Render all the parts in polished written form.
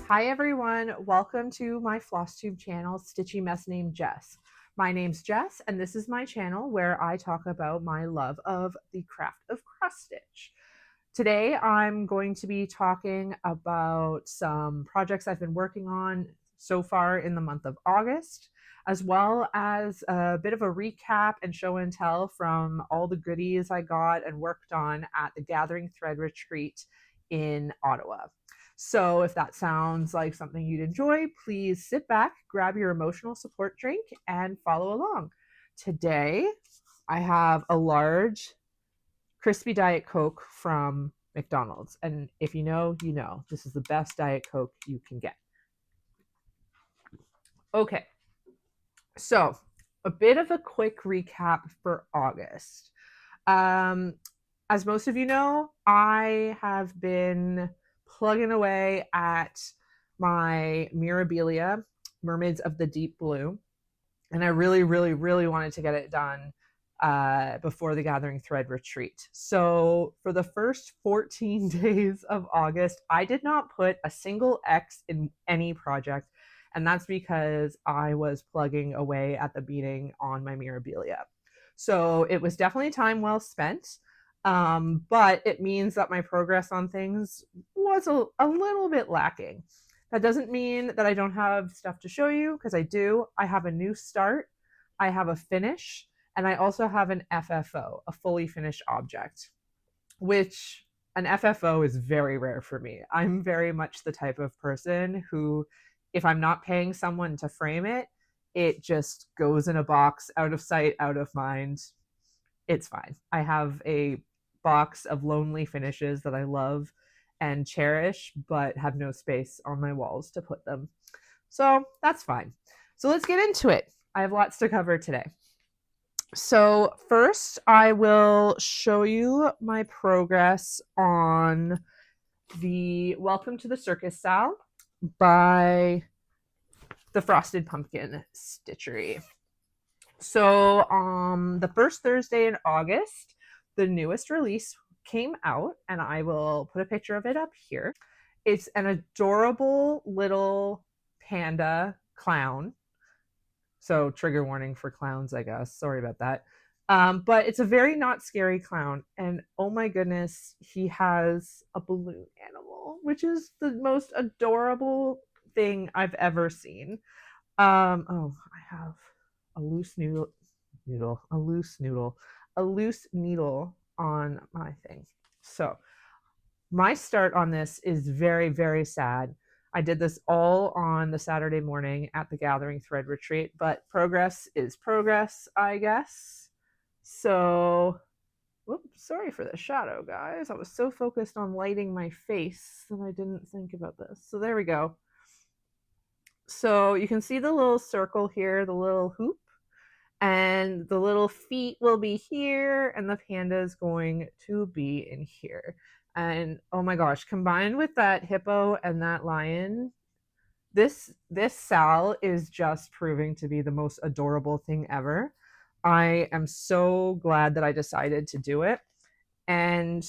Hi everyone, welcome to my Flosstube channel, Stitchy Mess named Jess. My name's Jess and this is my channel where I talk about my love of the craft of cross stitch. Today I'm going to be talking about some projects I've been working on so far in the month of August, as well as a bit of a recap and show and tell from all the goodies I got and worked on at the Gathering Thread Retreat in Ottawa. So if that sounds like something you'd enjoy, please sit back, grab your emotional support drink, and follow along. Today, I have a large crispy Diet Coke from McDonald's. And if you know, you know. This is the best Diet Coke you can get. Okay, so a bit of a quick recap for August. As most of you know, I have been plugging away at my Mirabilia, Mermaids of the Deep Blue. And I really wanted to get it done before the Gathering Thread Retreat. So for the first 14 days of August, I did not put a single X in any project. And that's because I was plugging away at the beading on my Mirabilia. So it was definitely time well spent. But it means that my progress on things was a little bit lacking. That doesn't mean that I don't have stuff to show you, because I do. I have a new start, I have a finish, and I also have an FFO, a fully finished object, which an FFO is very rare for me. I'm very much the type of person who, if I'm not paying someone to frame it, it just goes in a box, out of sight, out of mind. It's fine. I have a box of lonely finishes that I love and cherish, but have no space on my walls to put them. So that's fine. So let's get into it. I have lots to cover today. So first, I will show you my progress on the Welcome to the Circus Sal by the Frosted Pumpkin Stitchery. So the first Thursday in August, the newest release came out, and I will put a picture of it up here. It's an adorable little panda clown. So trigger warning for clowns, I guess. Sorry about that. But it's a very not scary clown. And oh my goodness, he has a balloon animal, which is the most adorable thing I've ever seen. Oh, I have a loose needle on my thing. So my start on this is very sad. I did this all on the Saturday morning at the Gathering Thread Retreat, but progress is progress, I guess. So, whoops, sorry for the shadow, guys. I was so focused on lighting my face that I didn't think about this. So there we go. So you can see the little circle here, the little hoop, and the little feet will be here, and the panda is going to be in here. And oh my gosh, combined with that hippo and that lion, this Sal is just proving to be the most adorable thing ever. I am so glad that I decided to do it. And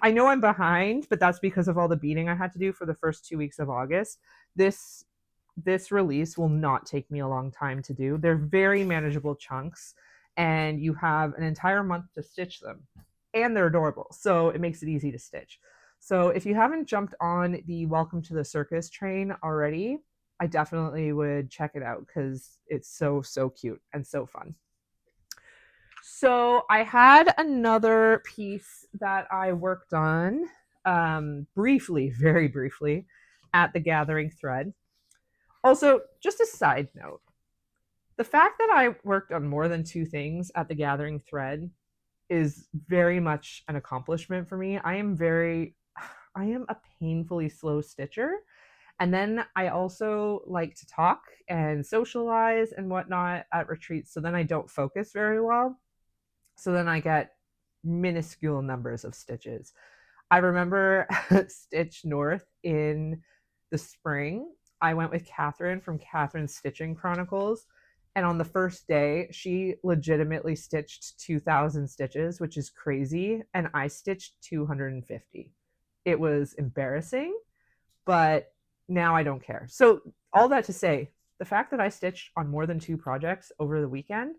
I know I'm behind, but that's because of all the beading I had to do for the first 2 weeks of August. This release will not take me a long time to do. They're very manageable chunks, and you have an entire month to stitch them, and they're adorable, so it makes it easy to stitch. So if you haven't jumped on the Welcome to the Circus train already, I definitely would check it out, because it's so cute and so fun. So I had another piece that I worked on briefly, very briefly, at the Gathering Thread. Also, just a side note, the fact that I worked on more than 2 things at the Gathering Thread is very much an accomplishment for me. I am a painfully slow stitcher. And then I also like to talk and socialize and whatnot at retreats. So then I don't focus very well. So then I get minuscule numbers of stitches. I remember Stitch North in the spring. I went with Catherine from Catherine's Stitching Chronicles. And on the first day, she legitimately stitched 2,000 stitches, which is crazy. And I stitched 250. It was embarrassing, but now I don't care. So all that to say, the fact that I stitched on more than 2 projects over the weekend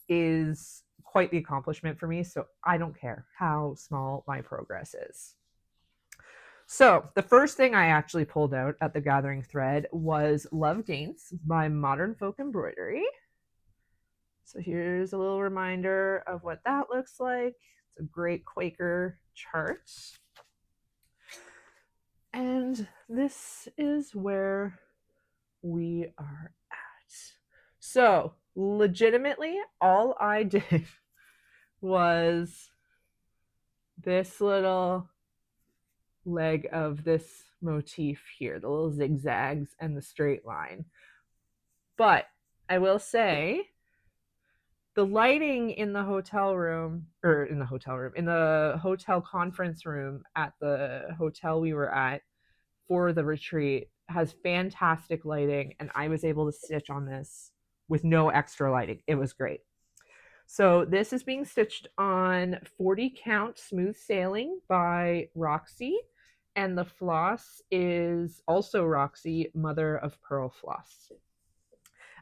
is quite the accomplishment for me. So I don't care how small my progress is. So the first thing I actually pulled out at the gathering thread was Love Gains by Modern Folk Embroidery. So here's a little reminder of what that looks like. It's a great Quaker chart. And this is where we are at. So legitimately, all I did was this little leg of this motif here, the little zigzags and the straight line. But I will say the lighting in the hotel conference room at the hotel we were at for the retreat has fantastic lighting, and I was able to stitch on this with no extra lighting. It was great. So this is being stitched on 40 count Smooth Sailing by Roxy, and the floss is also Roxy, Mother of Pearl Floss.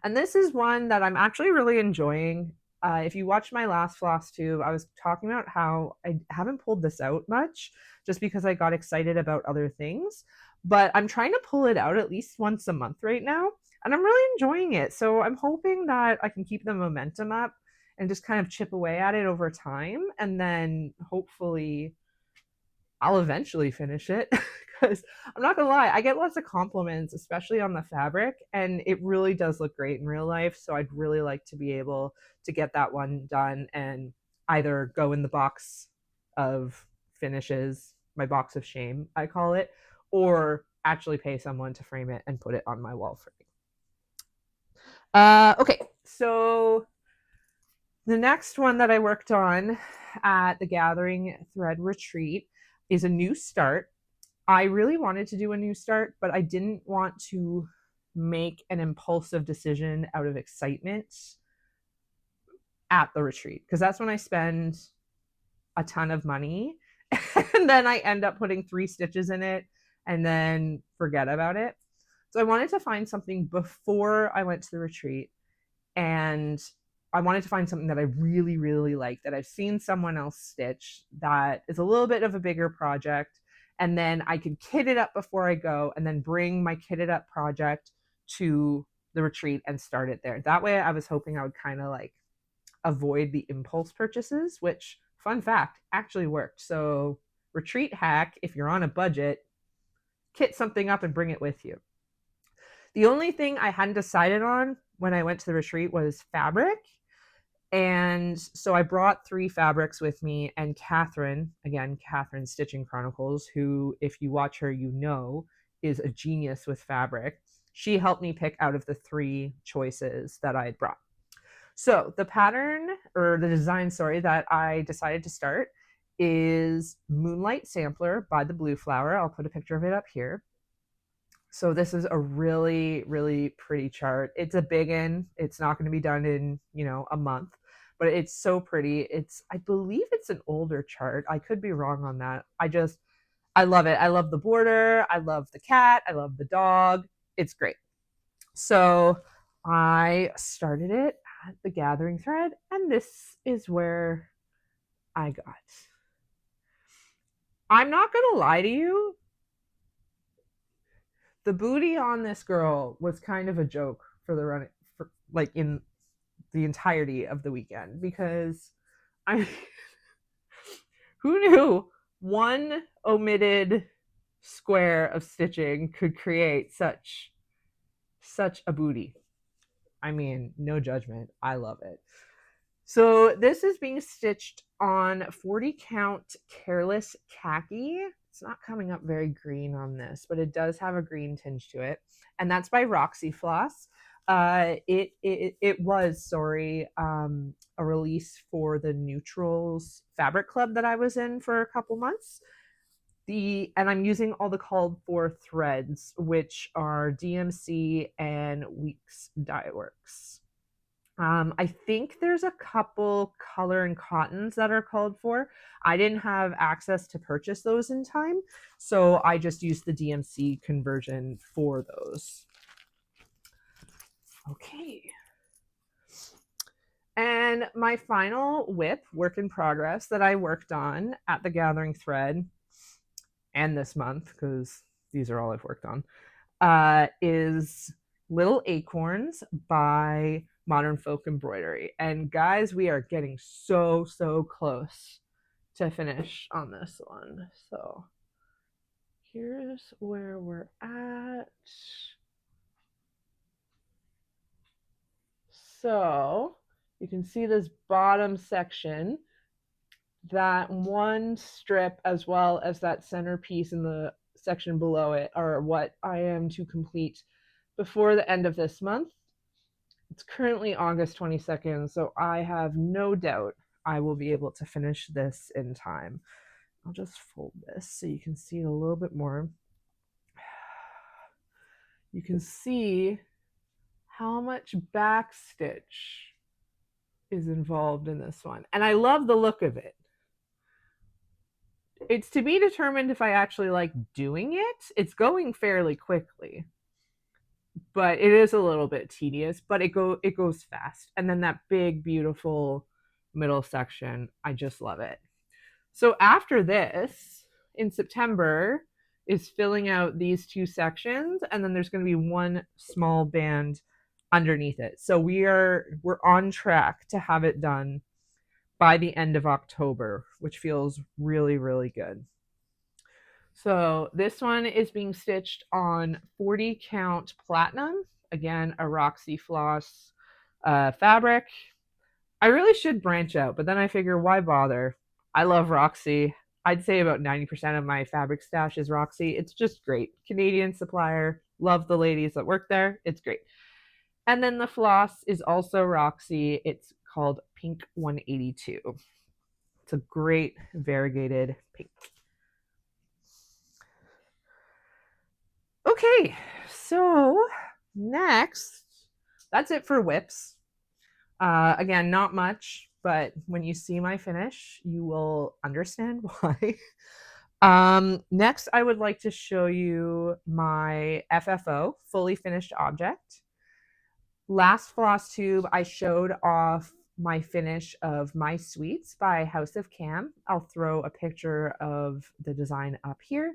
And this is one that I'm actually really enjoying. If you watched my last Flosstube, I was talking about how I haven't pulled this out much just because I got excited about other things. But I'm trying to pull it out at least once a month right now, and I'm really enjoying it. So I'm hoping that I can keep the momentum up and just kind of chip away at it over time, and then hopefully I'll eventually finish it. Because I'm not gonna lie, I get lots of compliments, especially on the fabric, and it really does look great in real life. So I'd really like to be able to get that one done and either go in the box of finishes, my box of shame, I call it, or actually pay someone to frame it and put it on my wall for me. Okay, so the next one that I worked on at the Gathering Thread Retreat is a new start. I really wanted to do a new start, but I didn't want to make an impulsive decision out of excitement at the retreat, because that's when I spend a ton of money and then I end up putting 3 stitches in it and then forget about it. So I wanted to find something before I went to the retreat, and I wanted to find something that I really, really like, that I've seen someone else stitch, that is a little bit of a bigger project, and then I could kit it up before I go and then bring my kitted up project to the retreat and start it there. That way I was hoping I would kind of like avoid the impulse purchases, which, fun fact, actually worked. So retreat hack, if you're on a budget, kit something up and bring it with you. The only thing I hadn't decided on when I went to the retreat was fabric. And so I brought 3 fabrics with me, and Catherine, again, Catherine Stitching Chronicles, who, if you watch her, you know, is a genius with fabric. She helped me pick out of the 3 choices that I had brought. So the pattern, or the design, sorry, that I decided to start is Moonlight Sampler by the Blue Flower. I'll put a picture of it up here. So this is a really, really pretty chart. It's a big one. It's not going to be done in, a month, but it's so pretty. I believe it's an older chart. I could be wrong on that. I love it. I love the border. I love the cat. I love the dog. It's great. So I started it at the Gathering Thread, and this is where I got. I'm not going to lie to you. The booty on this girl was kind of a joke for the run, in the entirety of the weekend, because who knew one omitted square of stitching could create such a booty? I mean, no judgment. I love it. So this is being stitched on 40 count Careless Khaki. It's not coming up very green on this, but it does have a green tinge to it. And that's by Roxy Floss. It was a release for the Neutrals Fabric Club that I was in for a couple months. And I'm using all the called for threads, which are DMC and Weeks Dye Works. I think there's a couple color and cottons that are called for. I didn't have access to purchase those in time, so I just used the DMC conversion for those. Okay. And my final whip, work in progress, that I worked on at the Gathering Thread and this month, because these are all I've worked on, is Little Acorns by Modern Folk Embroidery. And guys, we are getting so close to finish on this one. So here's where we're at. So you can see this bottom section, that one strip as well as that centerpiece in the section below it are what I am to complete before the end of this month. It's currently August 22nd, so I have no doubt I will be able to finish this in time. I'll just fold this so you can see it a little bit more. You can see how much backstitch is involved in this one. And I love the look of it. It's to be determined if I actually like doing it. It's going fairly quickly, but it is a little bit tedious, but it goes fast. And then that big, beautiful middle section, I just love it. So after this, in September, is filling out these two sections, and then there's going to be one small band underneath it. So we're on track to have it done by the end of October, which feels really, really good. So this one is being stitched on 40 count platinum. Again, a Roxy Floss fabric. I really should branch out, but then I figure, why bother? I love Roxy. I'd say about 90% of my fabric stash is Roxy. It's just great. Canadian supplier. Love the ladies that work there. It's great. And then the floss is also Roxy. It's called Pink 182. It's a great variegated pink. Okay, so next, that's it for whips. Again, not much, but when you see my finish, you will understand why. Next, I would like to show you my FFO, fully finished object. Last Flosstube, I showed off my finish of My Sweets by House of Cam. I'll throw a picture of the design up here.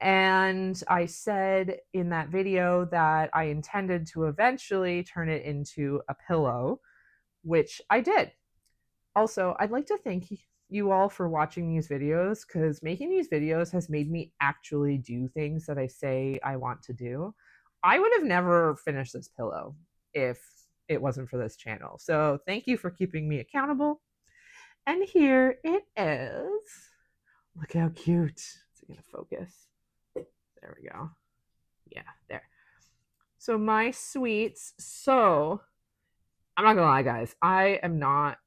And I said in that video that I intended to eventually turn it into a pillow, which I did. Also, I'd like to thank you all for watching these videos, because making these videos has made me actually do things that I say I want to do. I would have never finished this pillow if it wasn't for this channel. So thank you for keeping me accountable. And here it is. Look how cute. Is it going to focus? There we go. Yeah, there. So My Sweets. So I'm not gonna lie, guys. I am not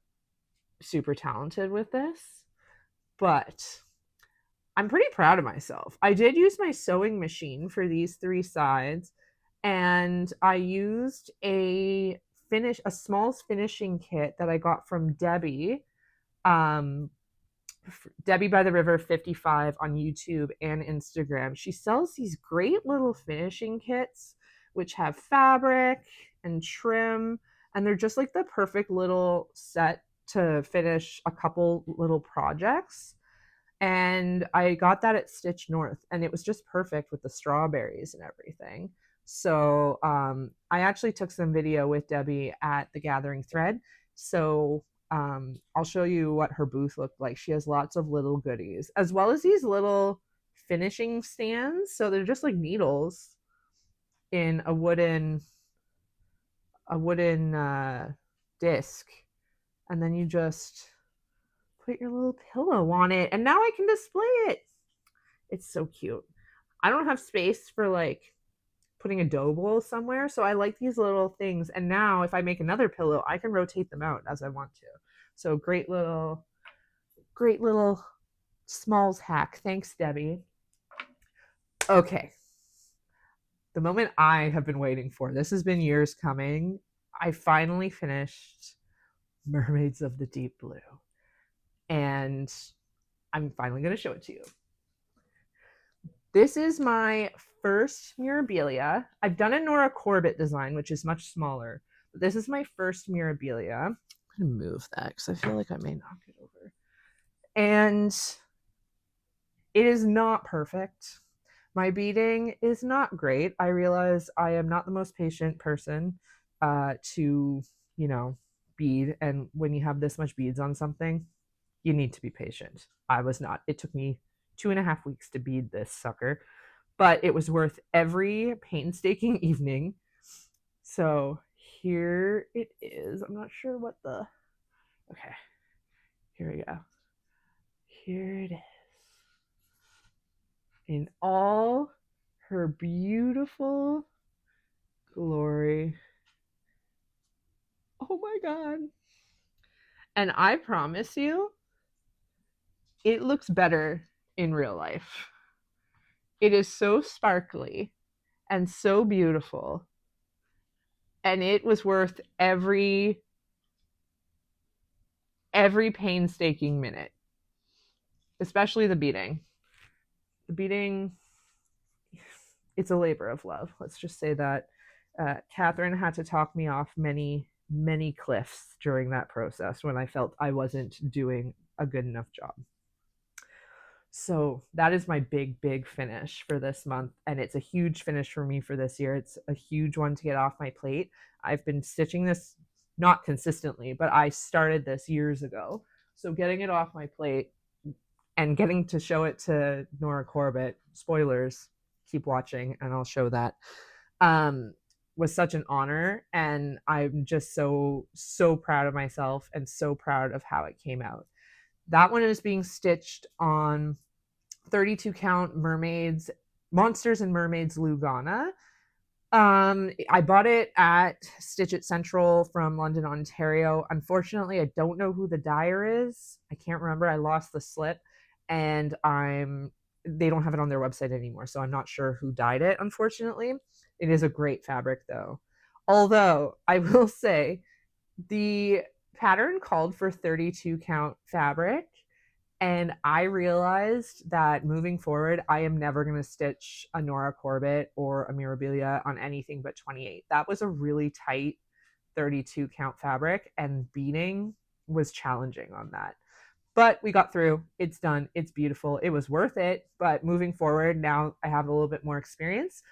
super talented with this, but I'm pretty proud of myself. I did use my sewing machine for these three sides, and I used a small finishing kit that I got from Debbie. Debbie by the River 55 on YouTube and Instagram. She sells these great little finishing kits which have fabric and trim, and they're just like the perfect little set to finish a couple little projects. And I got that at Stitch North, and it was just perfect with the strawberries and everything. So I actually took some video with Debbie at the Gathering Thread. So I'll show you what her booth looked like. She has lots of little goodies, as well as these little finishing stands. So they're just like needles in a wooden disc, and then you just put your little pillow on it, and now I can display it. It's so cute. I don't have space for like putting a dough bowl somewhere, so I like these little things. And now if I make another pillow, I can rotate them out as I want to. So great little smalls hack. Thanks, Debbie. Okay, the moment I have been waiting for. This has been years coming. I finally finished Mermaids of the Deep Blue, and I'm finally going to show it to you. This is my first Mirabilia. I've done a Nora Corbett design, which is much smaller. But this is my first Mirabilia. I'm going to move that because I feel like I may knock it over. And it is not perfect. My beading is not great. I realize I am not the most patient person to, bead. And when you have this much beads on something, you need to be patient. I was not. It took me 2.5 weeks to bead this sucker, but it was worth every painstaking evening. So here it is. I'm not sure what the. Okay. Here we go. Here it is. In all her beautiful glory. Oh my God. And I promise you, it looks better in real life. It is so sparkly and so beautiful. And it was worth every painstaking minute, especially the beading. The beading, it's a labor of love. Let's just say that. Catherine had to talk me off many, many cliffs during that process when I felt I wasn't doing a good enough job. So that is my big finish for this month, and it's a huge finish for me for this year. It's a huge one to get off my plate. I've been stitching this not consistently, but I started this years ago. So getting it off my plate and getting to show it to Nora Corbett, spoilers, keep watching and I'll show that, was such an honor. And I'm just so proud of myself and so proud of how it came out. That one is being stitched on 32 count mermaids, Monsters and Mermaids Lugana. I bought it at Stitch It Central from London, Ontario. Unfortunately, I don't know who the dyer is. I can't remember. I lost the slip, and they don't have it on their website anymore, so I'm not sure who dyed it, unfortunately. It is a great fabric, though. Although, I will say, the pattern called for 32 count fabric, and I realized that moving forward, I am never going to stitch a Nora Corbett or a Mirabilia on anything but 28. That was a really tight 32 count fabric, and beading was challenging on that. But we got through. It's done. It's beautiful. It was worth it. But moving forward, now I have a little bit more experience.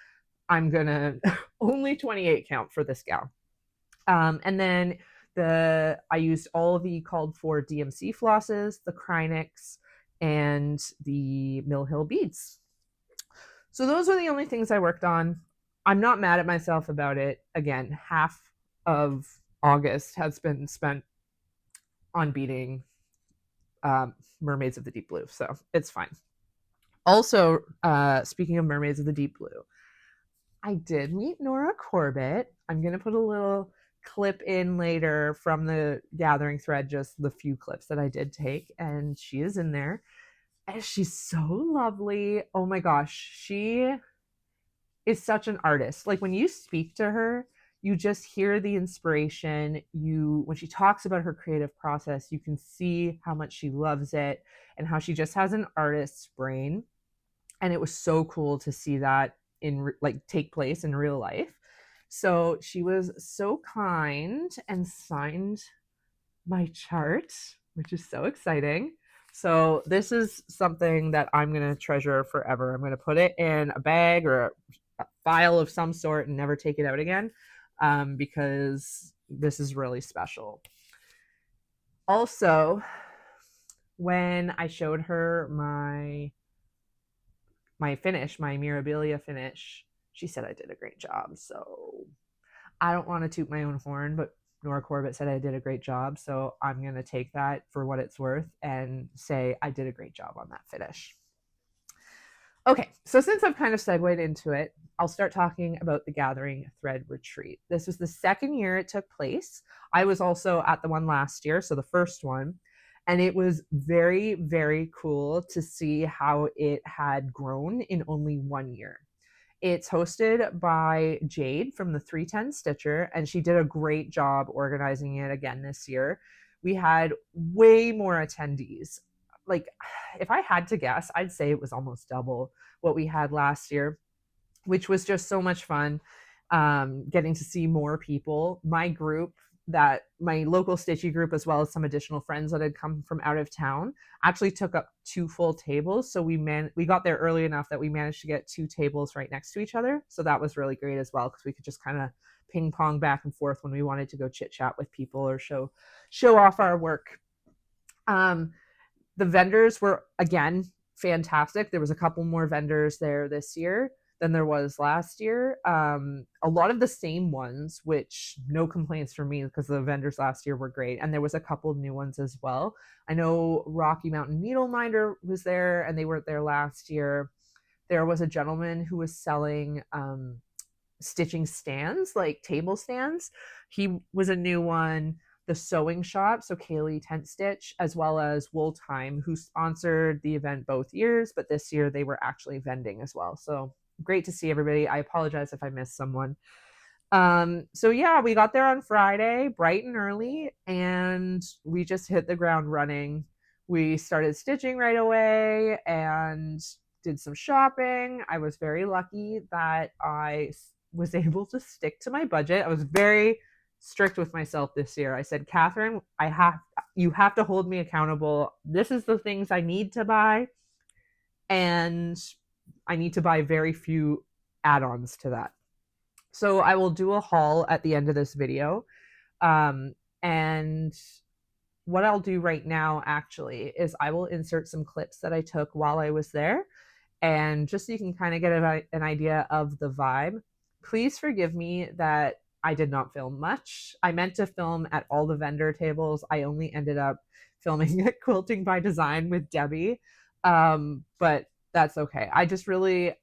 I'm going to only 28 count for this gal. And then I used all the called for DMC flosses, the Krynics, and the Mill Hill beads. So those are the only things I worked on. I'm not mad at myself about it. Again, half of August has been spent on beading Mermaids of the Deep Blue, so it's fine. Also, speaking of Mermaids of the Deep Blue, I did meet Nora Corbett. I'm going to put a little clip in later from the gathering thread, just the few clips that I did take, and she is in there. And she's so lovely. Oh my gosh, she is such an artist. Like, when you speak to her, you just hear the inspiration. When she talks about her creative process, you can see how much she loves it and how she just has an artist's brain. And it was so cool to see that take place in real life. So she was so kind and signed my chart, which is so exciting. So this is something that I'm going to treasure forever. I'm going to put it in a bag or a file of some sort and never take it out again, because this is really special. Also, when I showed her my finish, my Mirabilia finish, she said I did a great job. So I don't want to toot my own horn, but Nora Corbett said I did a great job. So I'm going to take that for what it's worth and say I did a great job on that finish. Okay, so since I've kind of segued into it, I'll start talking about the Gathering Thread Retreat. This was the second year it took place. I was also at the one last year, so the first one. And it was very, very cool to see how it had grown in only 1 year. It's hosted by Jade from the 310 Stitcher, and she did a great job organizing it again this year. We had way more attendees. Like, if I had to guess, I'd say it was almost double what we had last year, which was just so much fun. Getting to see more people. My group, that my local Stitchy group, as well as some additional friends that had come from out of town, actually took up 2 full tables. So we got there early enough that we managed to get 2 tables right next to each other. So that was really great as well, because we could just kind of ping pong back and forth when we wanted to go chit chat with people or show off our work. The vendors were, again, fantastic. There was a couple more vendors there this year than there was last year. A lot of the same ones, which no complaints from me, because the vendors last year were great. And there was a couple of new ones as well. I know Rocky Mountain Needle Minder was there, and they weren't there last year. There was a gentleman who was selling stitching stands, like table stands. He was a new one. The sewing shop, so Kaylee Tent Stitch, as well as Wool Time, who sponsored the event both years, but this year they were actually vending as well. So great to see everybody. I apologize if I missed someone. So yeah, we got there on Friday, bright and early, and we just hit the ground running. We started stitching right away and did some shopping. I was very lucky that I was able to stick to my budget. I was very strict with myself this year. I said, Catherine, you have to hold me accountable. This is the things I need to buy, and I need to buy very few add-ons to that. So I will do a haul at the end of this video. And what I'll do right now actually is I will insert some clips that I took while I was there, and just so you can kind of get an idea of the vibe. Please forgive me that I did not film much. I meant to film at all the vendor tables. I only ended up filming at Quilting by Design with Debbie. But that's okay. I was really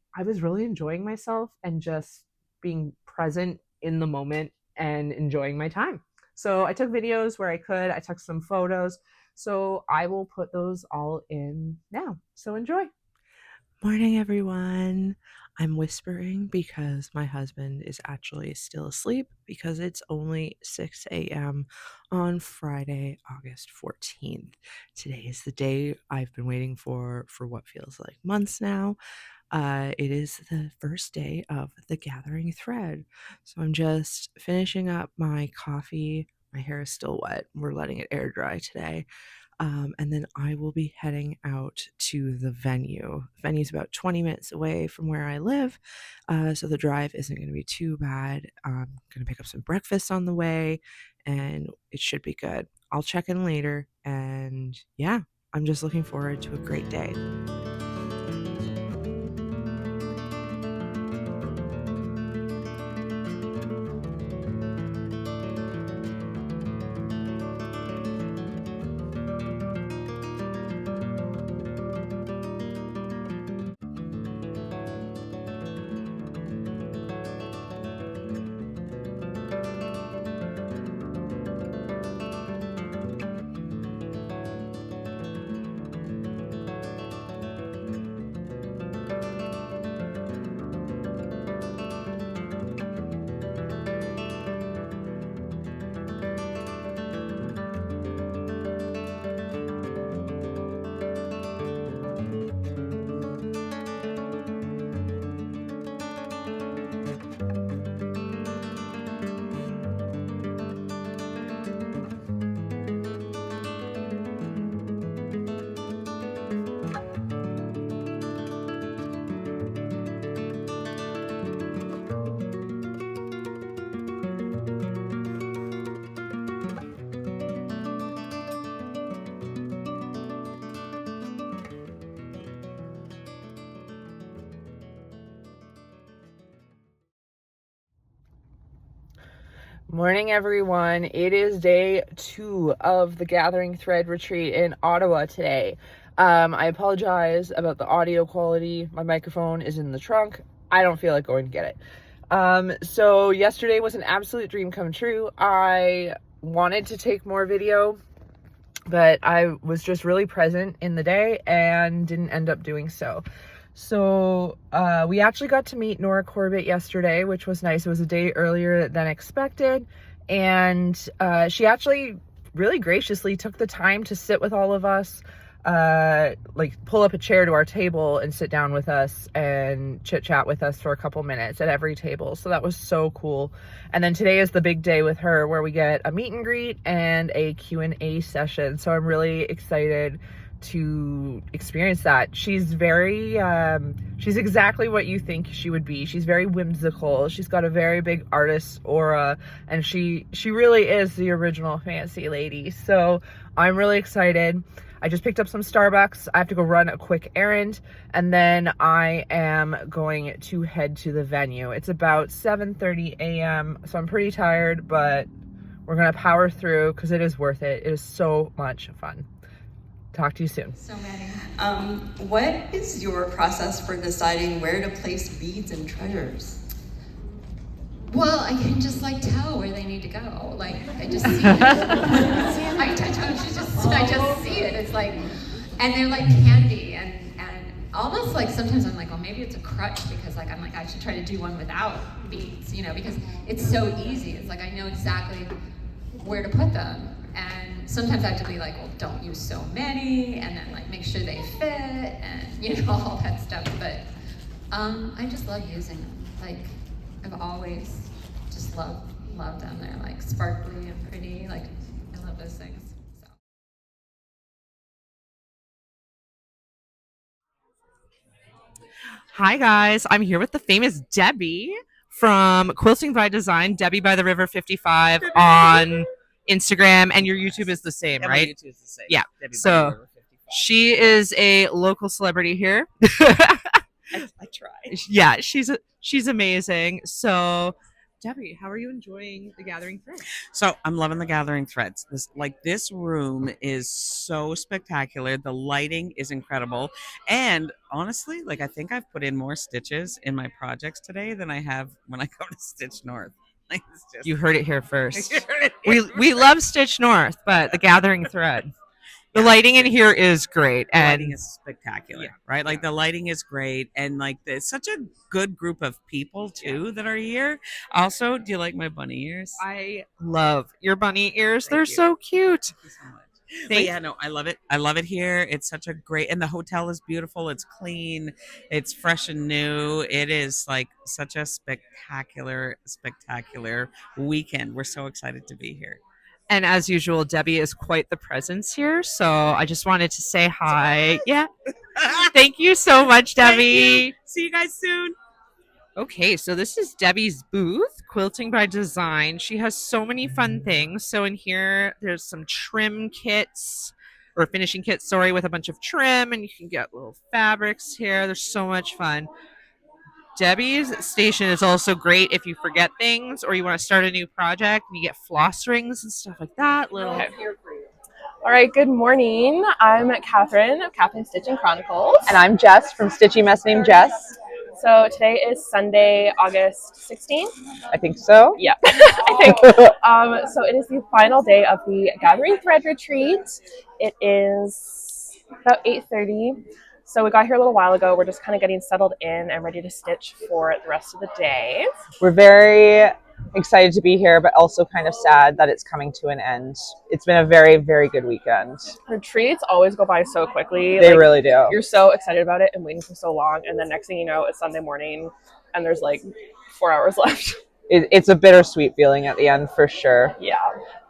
enjoying myself and just being present in the moment and enjoying my time. So I took videos where I could. I took some photos. So I will put those all in now. So enjoy. Morning, everyone. I'm whispering because my husband is actually still asleep, because it's only 6 a.m. on Friday, August 14th. Today is the day I've been waiting for what feels like months now. It is the first day of the Gathering Thread. So I'm just finishing up my coffee. My hair is still wet. We're letting it air dry today. And then I will be heading out to the venue. The venue is about 20 minutes away from where I live, so the drive isn't going to be too bad. I'm going to pick up some breakfast on the way, and it should be good. I'll check in later, and yeah, I'm just looking forward to a great day. Morning, everyone. It is day 2 of the Gathering Thread retreat in Ottawa today. I apologize about the audio quality. My microphone is in the trunk. I don't feel like going to get it. So yesterday was an absolute dream come true. I wanted to take more video, but I was just really present in the day and didn't end up doing so. So we actually got to meet Nora Corbett yesterday, which was nice. It was a day earlier than expected. And she actually really graciously took the time to sit with all of us, like pull up a chair to our table and sit down with us and chit chat with us for a couple minutes at every table. So that was so cool. And then today is the big day with her where we get a meet and greet and a Q&A session. So I'm really excited to experience that. She's very she's exactly what you think she would be. She's very whimsical. She's got a very big artist aura, and she really is the original fancy lady. So I'm really excited. I just picked up some Starbucks. I have to go run a quick errand, and then I am going to head to the venue. It's about 7:30 a.m. so I'm pretty tired, but we're gonna power through because it is worth it. It is so much fun. Talk to you soon. So many. What is your process for deciding where to place beads and treasures? Well, I can just like tell where they need to go. Like I just see it. I just see it. It's like, and they're like candy, and almost like sometimes I'm like, well, maybe it's a crutch because like I'm like I should try to do one without beads, you know, because it's so easy. It's like I know exactly where to put them. And sometimes I have to be like, well, don't use so many, and then like make sure they fit, and you know, all that stuff. But I just love using them. Like I've always just loved them. They're like sparkly and pretty. Like I love those things. So. Hi guys, I'm here with the famous Debbie from Quilting by Design, Debbie by the River 55 on Instagram, and your YouTube is the same, right? My YouTube is the same. Yeah. Debbie So by the River 55. she is a local celebrity here. I try. Yeah, she's amazing. So, Debbie, how are you enjoying the Gathering Threads? So I'm loving the Gathering Threads. This room is so spectacular. The lighting is incredible, and honestly, like I think I've put in more stitches in my projects today than I have when I go to Stitch North. Like, You heard it here first. We love Stitch North, but the Gathering Thread. The lighting in here is great, The and lighting is spectacular, right? Like the lighting is great, and like it's such a good group of people too that are here. Also, do you like my bunny ears? I love your bunny ears. Thank They're you. so cute. Thank you so much. But yeah, no, I love it. I love it here. It's such a great, and the hotel is beautiful. It's clean. It's fresh and new. It is like such a spectacular weekend. We're so excited to be here. And as usual, Debbie is quite the presence here. So I just wanted to say hi. Yeah. Thank you so much, Debbie. See you guys soon. Okay, so this is Debbie's booth, Quilting by Design. She has so many fun things. So in here, there's some trim kits, or finishing kits, sorry, with a bunch of trim, and you can get little fabrics here. There's so much fun. Debbie's station is also great if you forget things or you want to start a new project and you get floss rings and stuff like that. Okay. All right, good morning. I'm Catherine of Catherine Stitching Chronicles. And I'm Jess from Stitchy Mess named Jess. So today is Sunday, August 16th. I think so. Yeah, I think. So it is the final day of the Gathering Thread Retreat. It is about 8:30. So we got here a little while ago. We're just kind of getting settled in and ready to stitch for the rest of the day. We're very excited to be here, but also kind of sad that it's coming to an end. It's been a very, very good weekend. Retreats always go by so quickly. They really do. You're so excited about it and waiting for so long. And then next thing you know, it's Sunday morning and there's like 4 hours left. It's a bittersweet feeling at the end for sure. Yeah.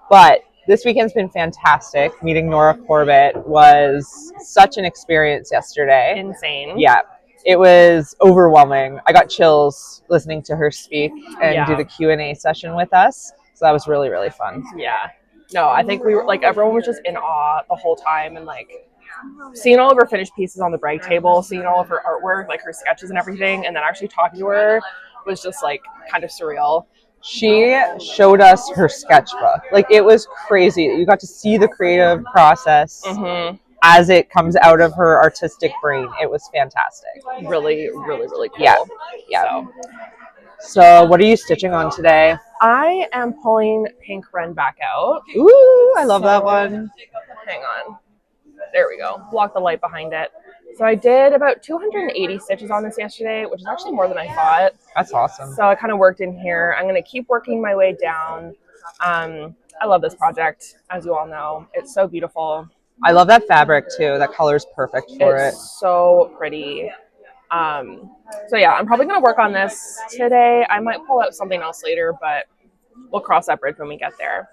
But this weekend's been fantastic. Meeting Nora Corbett was such an experience yesterday. Insane. Yeah. It was overwhelming. I got chills listening to her speak and do the Q&A session with us. So that was really, really fun. Yeah. No, I think we were like, everyone was just in awe the whole time, and like seeing all of her finished pieces on the break table, seeing all of her artwork, like her sketches and everything, and then actually talking to her was just like kind of surreal. She showed us her sketchbook. Like, it was crazy. You got to see the creative process as it comes out of her artistic brain. It was fantastic. Really, really, really cool. Yeah. Yeah. So what are you stitching on today? I am pulling Pink Wren back out. Ooh, I love that one. Hang on. There we go. Block the light behind it. So I did about 280 stitches on this yesterday, which is actually more than I thought. That's awesome. So I kind of worked in here. I'm going to keep working my way down. I love this project, as you all know. It's so beautiful. I love that fabric too. That color is perfect for it. It's so pretty. So yeah, I'm probably going to work on this today. I might pull out something else later, but we'll cross that bridge when we get there.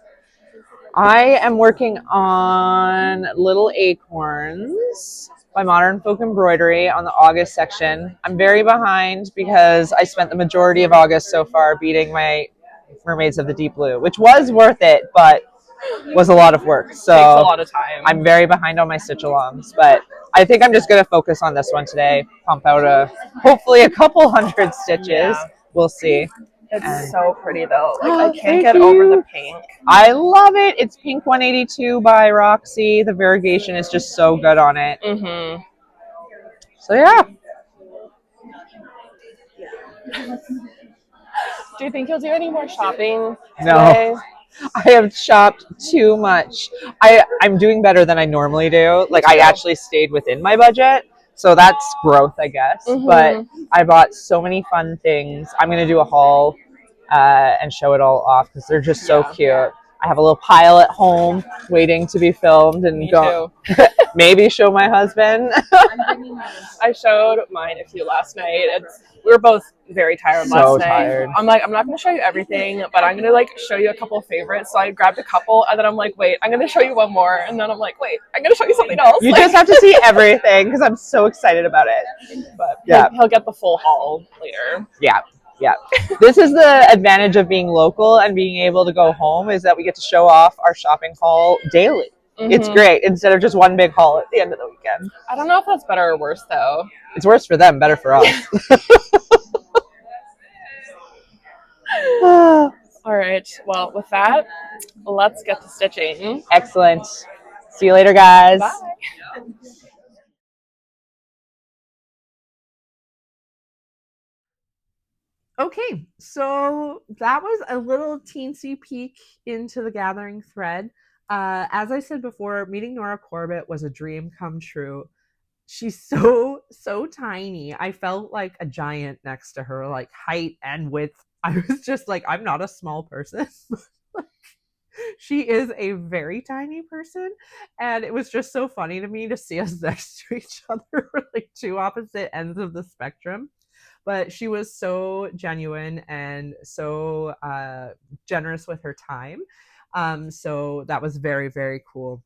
I am working on Little Acorns by Modern Folk Embroidery on the August section. I'm very behind because I spent the majority of August so far beating my Mermaids of the Deep Blue, which was worth it, but was a lot of work. So Takes a lot of time. I'm very behind on my stitch alongs, but I think I'm just going to focus on this one today. Pump out hopefully a couple hundred stitches. Yeah. We'll see. It's so pretty though. Like I can't get you. over the pink. I love it. It's Pink 182 by Roxy. The variegation is just so good on it. Mm-hmm. So yeah. Do you think you'll do any more shopping No. today? I have shopped too much. I'm doing better than I normally do. Like I actually stayed within my budget. So that's growth, I guess. Mm-hmm. But I bought so many fun things. I'm going to do a haul and show it all off because they're just so cute. I have a little pile at home waiting to be filmed and maybe show my husband. I showed mine a few last night. We were both very tired last night. I'm like, I'm not going to show you everything, but I'm going to like show you a couple favorites. So I grabbed a couple and then I'm like, wait, I'm going to show you one more. And then I'm like, wait, I'm going to show you something else. You just have to see everything because I'm so excited about it. But yeah, he'll get the full haul later. Yeah. Yeah. This is the advantage of being local and being able to go home is that we get to show off our shopping haul daily. Mm-hmm. It's great instead of just one big haul at the end of the weekend. I don't know if that's better or worse though. It's worse for them, better for us. All right. Well, with that, let's get to stitching. Excellent. See you later, guys. Bye. Okay, so that was a little teensy peek into the gathering thread. As I said before, meeting Nora Corbett was a dream come true. She's so tiny. I felt like a giant next to her, like height and width. I was just like, I'm not a small person. She is a very tiny person, and it was just so funny to me to see us next to each other, like two opposite ends of the spectrum. But she was so genuine and so generous with her time. So that was very, very cool.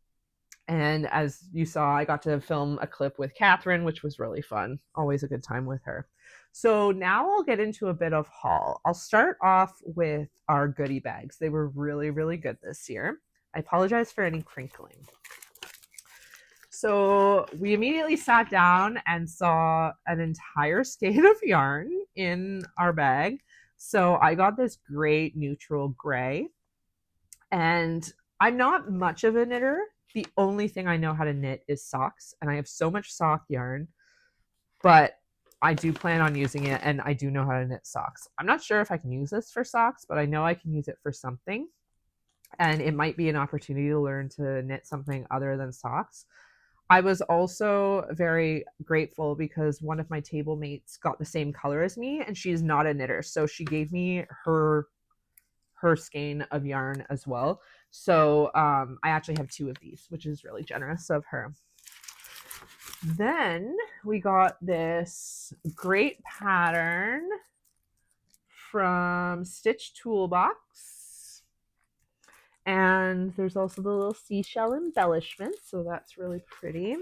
And as you saw, I got to film a clip with Catherine, which was really fun. Always a good time with her. So now I'll get into a bit of haul. I'll start off with our goodie bags. They were really, really good this year. I apologize for any crinkling. So we immediately sat down and saw an entire skein of yarn in our bag. So I got this great neutral gray. And I'm not much of a knitter. The only thing I know how to knit is socks. And I have so much sock yarn. But I do plan on using it, and I do know how to knit socks. I'm not sure if I can use this for socks, but I know I can use it for something. And it might be an opportunity to learn to knit something other than socks. I was also very grateful because one of my table mates got the same color as me, and she's not a knitter. So she gave me her skein of yarn as well. So I actually have two of these, which is really generous of her. Then we got this great pattern from Stitch Toolbox. And there's also the little seashell embellishment, so that's really pretty.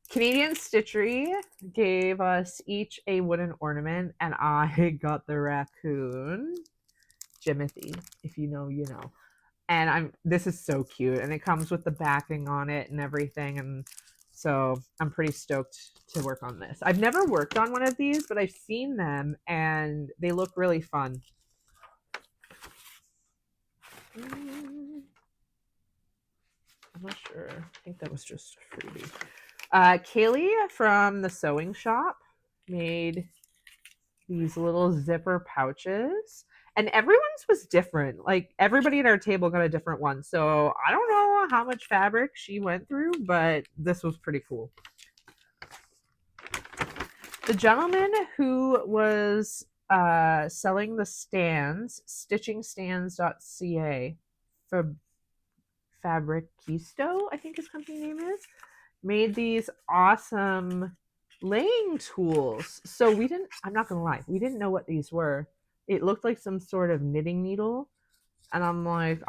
Canadian Stitchery gave us each a wooden ornament, and I got the raccoon, Jimothy. If you know, you know. And this is so cute, and it comes with the backing on it and everything, and so I'm pretty stoked to work on this. I've never worked on one of these, but I've seen them, and they look really fun. I'm not sure. I think that was just a freebie. Kaylee from the sewing shop made these little zipper pouches, And everyone's was different. Like everybody at our table got a different one. So I don't know how much fabric she went through, but this was pretty cool. The gentleman who was selling the stands, stitchingstands.ca for Fabricisto, I think his company name is, made these awesome laying tools. So I'm not gonna lie, we didn't know what these were. It looked like some sort of knitting needle. And I'm like,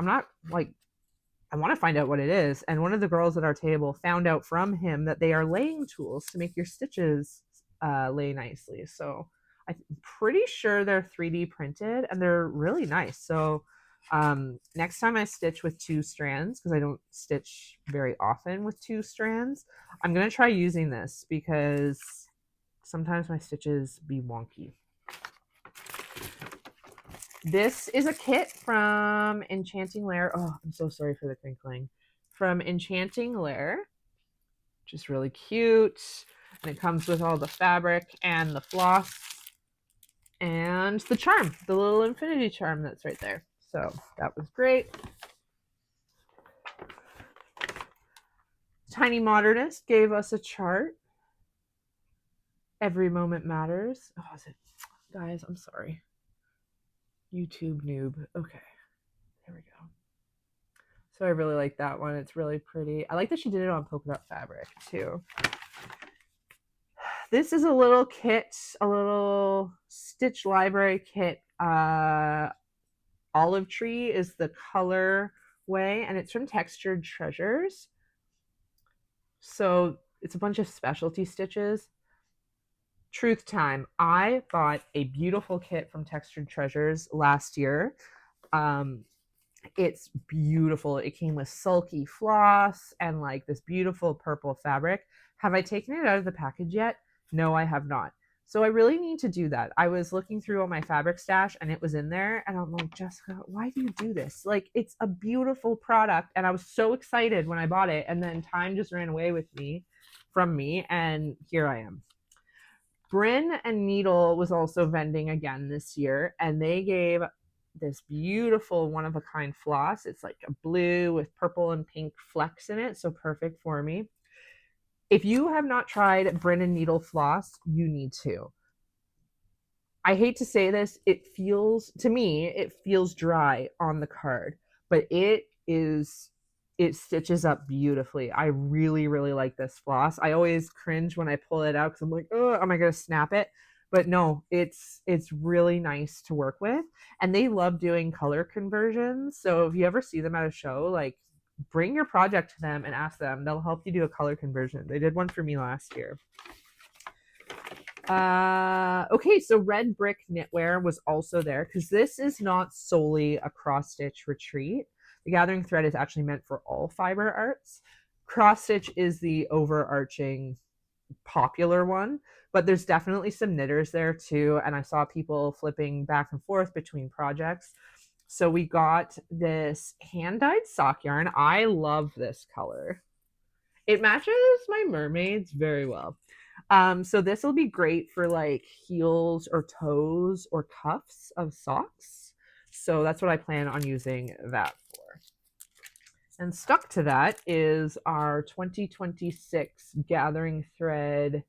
I want to find out what it is. And one of the girls at our table found out from him that they are laying tools to make your stitches lay nicely. So I'm pretty sure they're 3D printed and they're really nice. So next time I stitch with 2 strands, because I don't stitch very often with 2 strands, I'm going to try using this because sometimes my stitches be wonky. This is a kit from Enchanting Lair. Oh, I'm so sorry for the crinkling. From Enchanting Lair, which is really cute. And it comes with all the fabric and the floss and the charm, the little infinity charm that's right there. So that was great. Tiny Modernist gave us a chart. Every moment matters. Oh, is it? Guys, I'm sorry. YouTube noob. Okay, there we go. So I really like that one. It's really pretty. I like that she did it on polka dot fabric too. This is a little kit, a little stitch library kit. Olive Tree is the color way, and it's from Textured Treasures. So it's a bunch of specialty stitches. Truth time, I bought a beautiful kit from Textured Treasures last year. It's beautiful. It came with sulky floss and like this beautiful purple fabric. Have I taken it out of the package yet? No, I have not. So I really need to do that. I was looking through all my fabric stash and it was in there and I'm like, Jessica, why do you do this? Like, it's a beautiful product and I was so excited when I bought it, and then time just ran away from me, and here I am. Bryn and Needle was also vending again this year, and they gave this beautiful one-of-a-kind floss. It's like a blue with purple and pink flecks in it, so perfect for me. If you have not tried Bryn and Needle floss, you need to. I hate to say this, it feels dry on the card, but it stitches up beautifully. I really, really like this floss. I always cringe when I pull it out because I'm like, oh, am I going to snap it? But no, it's really nice to work with. And they love doing color conversions. So if you ever see them at a show, like, bring your project to them and ask them. They'll help you do a color conversion. They did one for me last year. Okay, so Red Brick Knitwear was also there because this is not solely a cross stitch retreat. The gathering thread is actually meant for all fiber arts. Cross stitch is the overarching popular one, but there's definitely some knitters there too, and I saw people flipping back and forth between projects. So we got this hand-dyed sock yarn. I love this color. It matches my mermaids very well. So this will be great for like heels or toes or cuffs of socks. So that's what I plan on using that for. And stuck to that is our 2026 Gathering Thread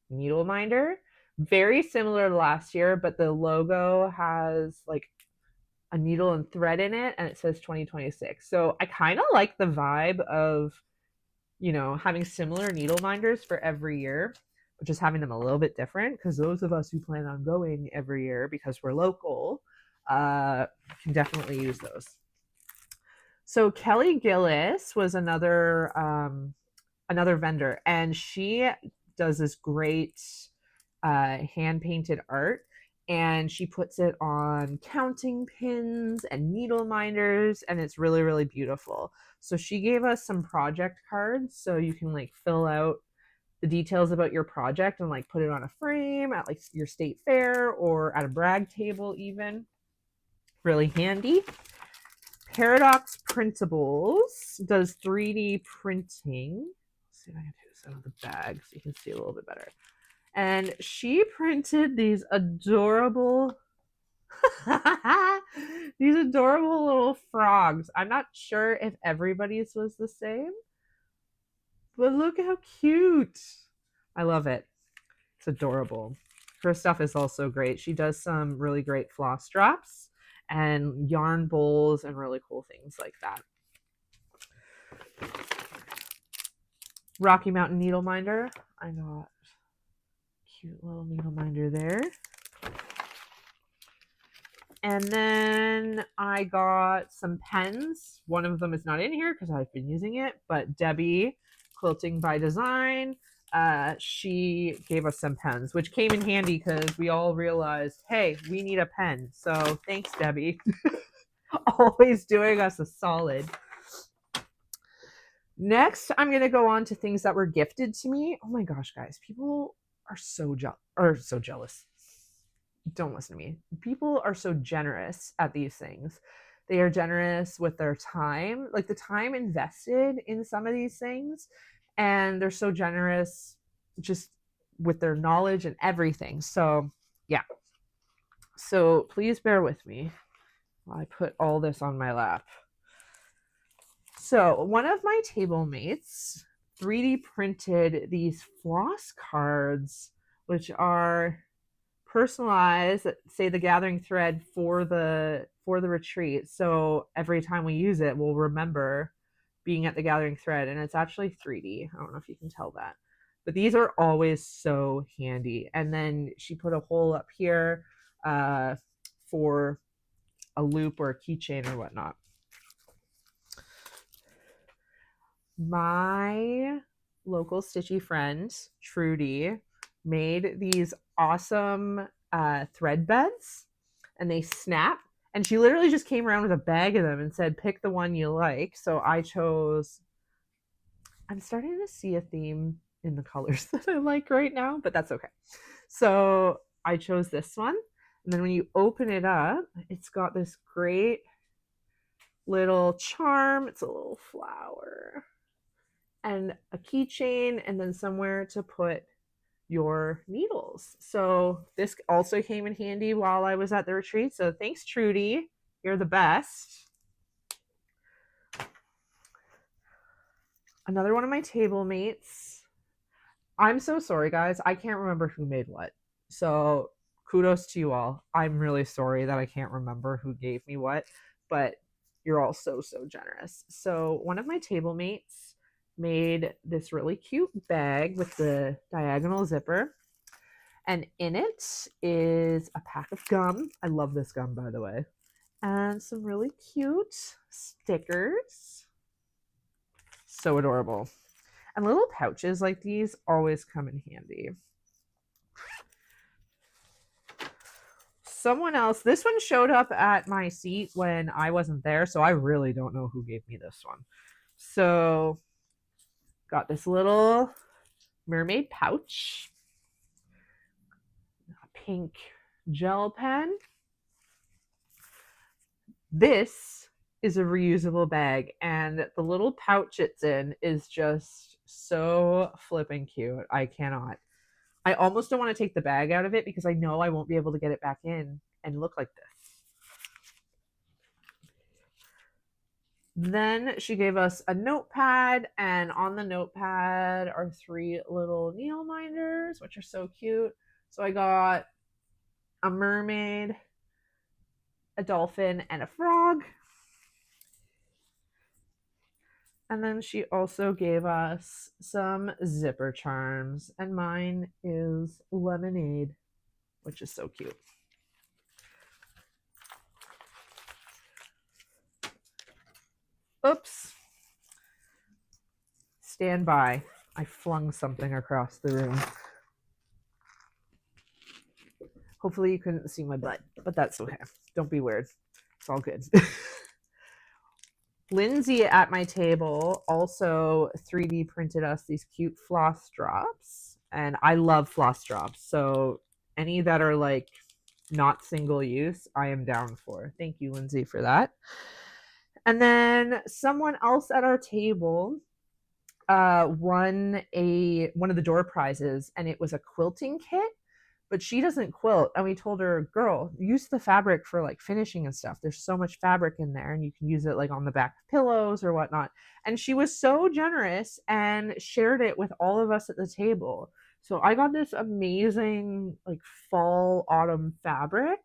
needle minder. Very similar to last year, but the logo has like a needle and thread in it, and it says 2026. So I kind of like the vibe of, you know, having similar needle minders for every year, but just having them a little bit different, because those of us who plan on going every year because we're local can definitely use those. So Kelly Gillis was another vendor, and she does this great hand painted art, and she puts it on counting pins and needle minders, and it's really, really beautiful. So she gave us some project cards so you can like fill out the details about your project and like put it on a frame at like your state fair or at a brag table even. Really handy. Paradox Printables does 3D printing. Let's see if I can do this out of the bag so you can see a little bit better. And she printed these adorable These adorable little frogs. I'm not sure if everybody's was the same, but look how cute. I love it. It's adorable. Her stuff is also great. She does some really great floss drops and yarn bowls and really cool things like that. Rocky Mountain needle minder. I got cute little needle minder there. And then I got some pens. One of them is not in here because I've been using it, but Debbie, Quilting by Design, she gave us some pens, which came in handy because we all realized, hey, we need a pen. So thanks, Debbie. Always doing us a solid. Next, I'm going to go on to things that were gifted to me. Oh my gosh, guys, people are so jealous. Don't listen to me. People are so generous at these things. They are generous with their time, like the time invested in some of these things, and they're so generous just with their knowledge and everything. So, yeah. So, please bear with me while I put all this on my lap. So, one of my table mates 3D printed these floss cards, which are personalized, say the gathering thread for the retreat. So every time we use it, we'll remember being at the gathering thread, and it's actually 3D. I don't know if you can tell that, but these are always so handy. And then she put a hole up here for a loop or a keychain or whatnot. My local stitchy friend Trudy made these awesome thread beds, and they snap, and she literally just came around with a bag of them and said pick the one you like. So I chose, I'm starting to see a theme in the colors that I like right now, but that's okay. So I chose this one, and then when you open it up, it's got this great little charm. It's a little flower and a keychain, and then somewhere to put your needles. So this also came in handy while I was at the retreat. So thanks, Trudy. You're the best. Another one of my table mates. I'm so sorry, guys. I can't remember who made what. So kudos to you all. I'm really sorry that I can't remember who gave me what, but you're all so generous. So one of my table mates made this really cute bag with the diagonal zipper, and in it is a pack of gum. I love this gum, by the way, and some really cute stickers. So adorable. And little pouches like these always come in handy. Someone else, this one showed up at my seat when I wasn't there, so I really don't know who gave me this one. So got this little mermaid pouch, a pink gel pen. This is a reusable bag, and the little pouch it's in is just so flipping cute. I cannot. I almost don't want to take the bag out of it because I know I won't be able to get it back in and look like this. Then she gave us a notepad, and on the notepad are 3 little needle minders, which are so cute. So I got a mermaid, a dolphin, and a frog. And then she also gave us some zipper charms, and mine is lemonade, which is so cute. Oops. Stand by. I flung something across the room. Hopefully you couldn't see my butt, but that's okay. Don't be weird. It's all good. Lindsay at my table also 3D printed us these cute floss drops, and I love floss drops. So any that are like not single use, I am down for. Thank you, Lindsay, for that. And then someone else at our table won one of the door prizes, and it was a quilting kit but she doesn't quilt. And we told her, girl, use the fabric for like finishing and stuff. There's so much fabric in there, and you can use it like on the back of pillows or whatnot. And she was so generous and shared it with all of us at the table. So I got this amazing like fall autumn fabric,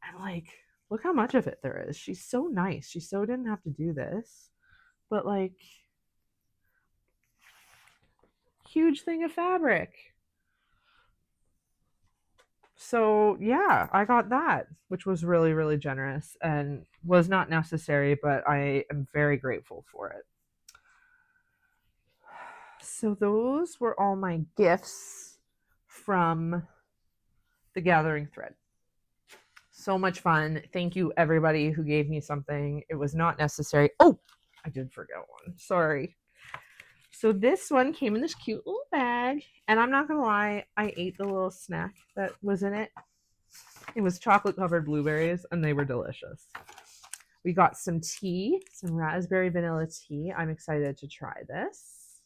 and like, look how much of it there is. She's so nice. She so didn't have to do this, but like, huge thing of fabric. So yeah, I got that, which was really, really generous and was not necessary, but I am very grateful for it. So those were all my gifts from the Gathering Thread. So much fun. Thank you, everybody who gave me something. It was not necessary. Oh, I did forget one. Sorry. So this one came in this cute little bag. And I'm not going to lie, I ate the little snack that was in it. It was chocolate covered blueberries, and they were delicious. We got some tea, some raspberry vanilla tea. I'm excited to try this.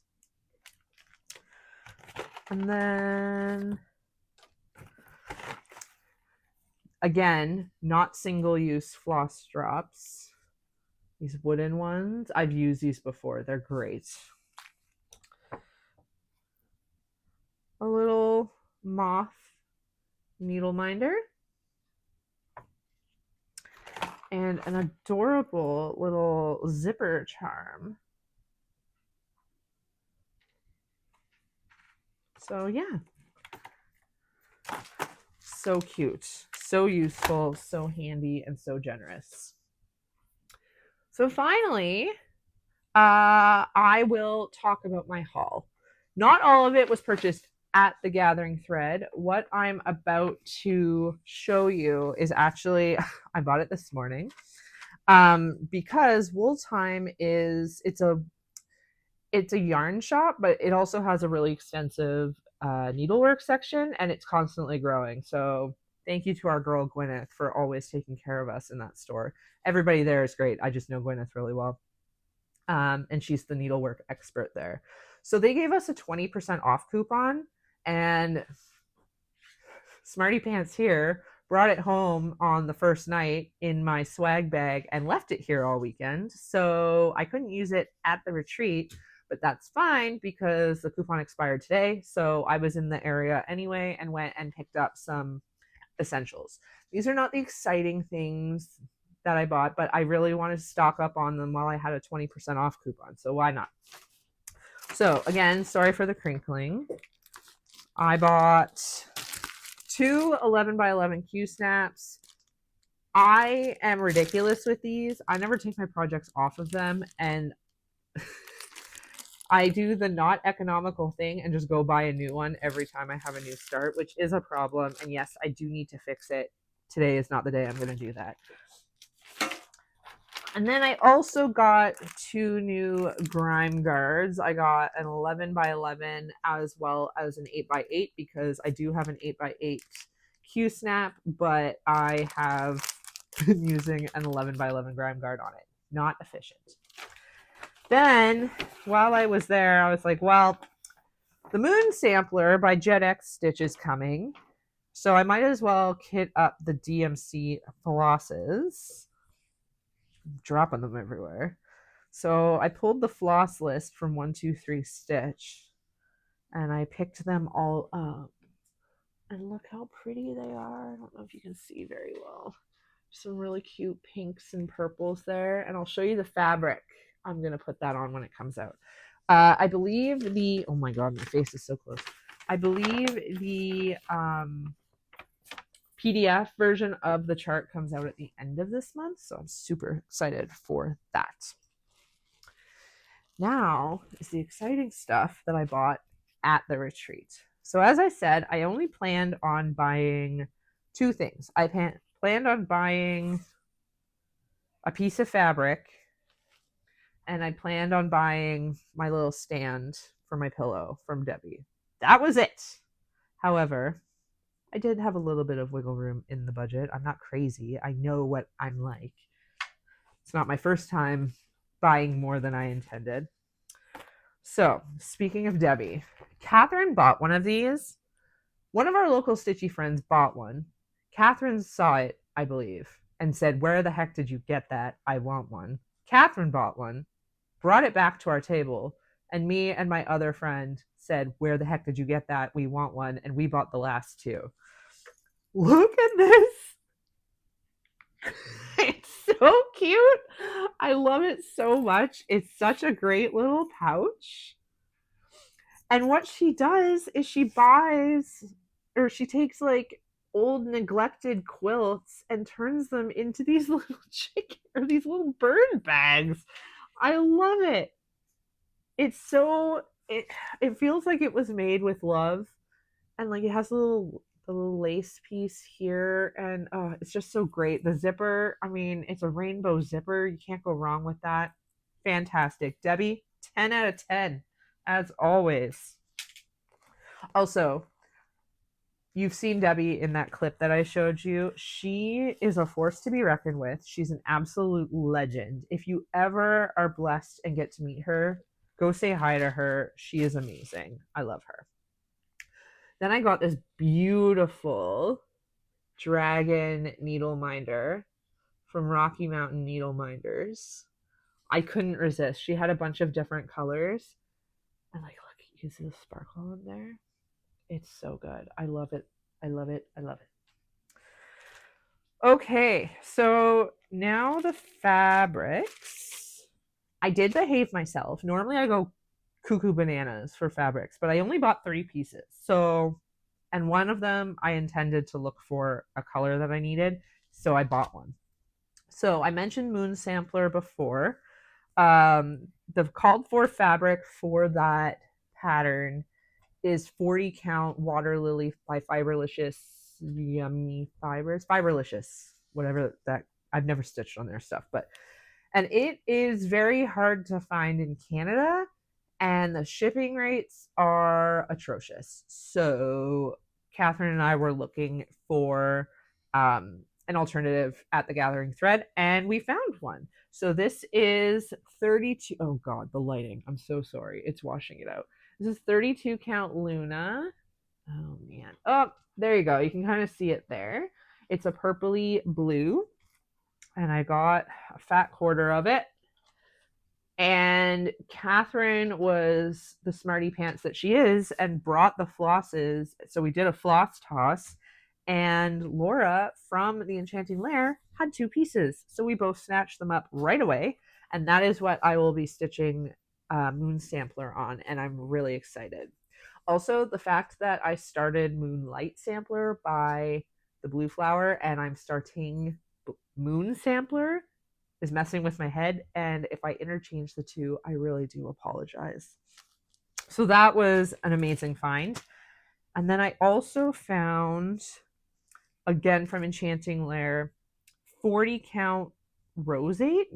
And then, again, not single-use floss drops. These wooden ones. I've used these before. They're great. A little moth needle minder. And an adorable little zipper charm. So yeah. So cute, so useful, so handy, and so generous. So finally, I will talk about my haul. Not all of it was purchased at the Gathering Thread. What I'm about to show you is actually, I bought it this morning, because Wool Time it's a yarn shop, but it also has a really extensive needlework section, and it's constantly growing. So thank you to our girl Gwyneth for always taking care of us in that store. Everybody there is great. I just know Gwyneth really well. And she's the needlework expert there. So they gave us a 20% off coupon, and Smarty Pants here brought it home on the first night in my swag bag and left it here all weekend. So I couldn't use it at the retreat, but that's fine because the coupon expired today. So I was in the area anyway and went and picked up some essentials. These are not the exciting things that I bought, but I really wanted to stock up on them while I had a 20% off coupon. So why not? So again, sorry for the crinkling. I bought 2 11 by 11 Q snaps. I am ridiculous with these. I never take my projects off of them, and I do the not economical thing and just go buy a new one every time I have a new start, which is a problem. And yes, I do need to fix it. Today is not the day I'm going to do that. And then I also got 2 new grime guards. I got an 11 by 11 as well as an 8 by 8 because I do have an 8 by 8 Q snap, but I have been using an 11 by 11 grime guard on it. Not efficient. Then, while I was there, I was like, well, the Moon Sampler by JetX Stitch is coming, so I might as well kit up the DMC flosses. I'm dropping them everywhere. So I pulled the floss list from 123 Stitch, and I picked them all up. And look how pretty they are. I don't know if you can see very well. Some really cute pinks and purples there, and I'll show you the fabric. I'm going to put that on when it comes out. I believe oh my God, my face is so close. I believe the PDF version of the chart comes out at the end of this month, so I'm super excited for that. Now is the exciting stuff that I bought at the retreat. So as I said, I only planned on buying 2 things. I planned on buying a piece of fabric, and I planned on buying my little stand for my pillow from Debbie. That was it. However, I did have a little bit of wiggle room in the budget. I'm not crazy. I know what I'm like. It's not my first time buying more than I intended. So, speaking of Debbie, Catherine bought one of these One of our local stitchy friends bought one. Catherine saw it, I believe, and said, "Where the heck did you get that? I want one." Catherine bought one, brought it back to our table, and me and my other friend said, "Where the heck did you get that? We want one." And we bought the last two. Look at this. It's so cute. I love it so much. It's such a great little pouch. And what she does is she buys, or she takes like old neglected quilts and turns them into these little chicken or these little bird bags. I love it. It's so it feels like it was made with love, and like it has the little lace piece here, and oh, it's just so great. The zipper, I mean, it's a rainbow zipper. You can't go wrong with that. Fantastic. Debbie, 10 out of 10 as always. Also, you've seen Debbie in that clip that I showed you. She is a force to be reckoned with. She's an absolute legend. If you ever are blessed and get to meet her, go say hi to her. She is amazing. I love her. Then I got this beautiful dragon needle minder from Rocky Mountain Needle Minders. I couldn't resist. She had a bunch of different colors. And like, look, you can see the sparkle in there. It's so good. I love it. I love it. I love it. Okay, so now the fabrics. I did behave myself. Normally I go cuckoo bananas for fabrics, but I only bought 3 pieces. So, and one of them I intended to look for a color that I needed, so I bought one. So I mentioned Moon Sampler before. The called for fabric for that pattern is 40 count Water Lily by Fiberlicious Yummy Fibers. Fiberlicious, whatever that, I've never stitched on their stuff, but, and it is very hard to find in Canada, and the shipping rates are atrocious. So Catherine and I were looking for an alternative at the Gathering Thread, and we found one. So this is 32. Oh God, the lighting. I'm so sorry. It's washing it out. This is 32 count Luna. Oh man. Oh, there you go. You can kind of see it there. It's a purpley blue, and I got a fat quarter of it. And Catherine was the smarty pants that she is and brought the flosses. So we did a floss toss, and Laura from the Enchanting Lair had 2 pieces. So we both snatched them up right away. And that is what I will be stitching Moon Sampler on. And I'm really excited. Also, the fact that I started Moonlight Sampler by the Blue Flower and I'm starting Moon Sampler is messing with my head. And if I interchange the two, I really do apologize. So that was an amazing find. And then I also found, again from Enchanting Lair, 40 count roseate.